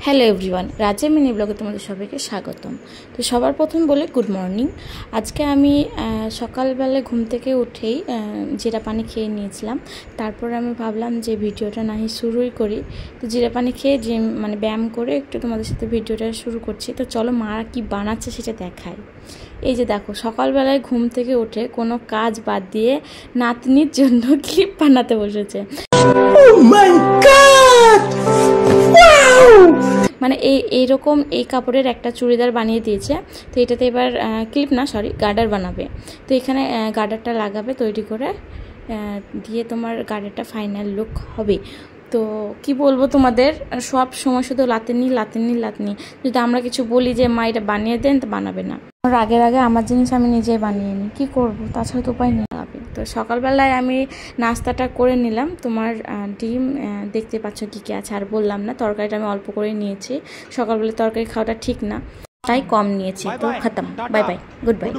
Hello everyone, রাজা mini ব্লগে তোমাদের সবাইকে স্বাগতম। তো সবার প্রথম বলে গুড মর্নিং। আজকে আমি সকালবেলা ঘুম থেকে উঠেই জিরা পানি খেয়ে নিয়েছিলাম। তারপর আমি ভাবলাম যে ভিডিওটা নাহি শুরুই করি। তো জিরা পানি খেয়ে ব্যায়াম করে একটু তোমাদের সাথে ভিডিওটা শুরু করছি। তো চলো মা কি বানাচ্ছে সেটা দেখাই। এই যে দেখো, সকালবেলায় ঘুম থেকে উঠে কোনো কাজ বাদ দিয়ে নাতনির জন্য ক্লিপ বানাতে বসেছে। মানে এইরকম এই কাপড়ের একটা চুড়িদার বানিয়ে দিয়েছে। তো এটাতে এবার ক্লিপ না, সরি, গার্ডার বানাবে। তো এখানে গার্ডারটা লাগাবে তৈরি করে, দিয়ে তোমার গার্ডারটা ফাইনাল লুক হবে। তো কি বলবো তোমাদের, সব সময় শুধু লাতেনি লাতেনি লাতেনি। যদি আমরা কিছু বলি যে মা এটা বানিয়ে দেন, তো বানাবে না। আগে আমার জিনিস আমি নিজেই বানিয়ে নিই, কী করবো, তাছাড়া তো উপায় নেই। তো সকালবেলায় আমি নাস্তাটা করে নিলাম। তোমার ডিম দেখতে পাচ্ছ কী কী আছে, আর বললাম না তরকারিটা আমি অল্প করে নিয়েছি। সকালবেলা তরকারি খাওয়াটা ঠিক না, তাই কম নিয়েছি। তো খতম, বাই বাই, গুড বাই।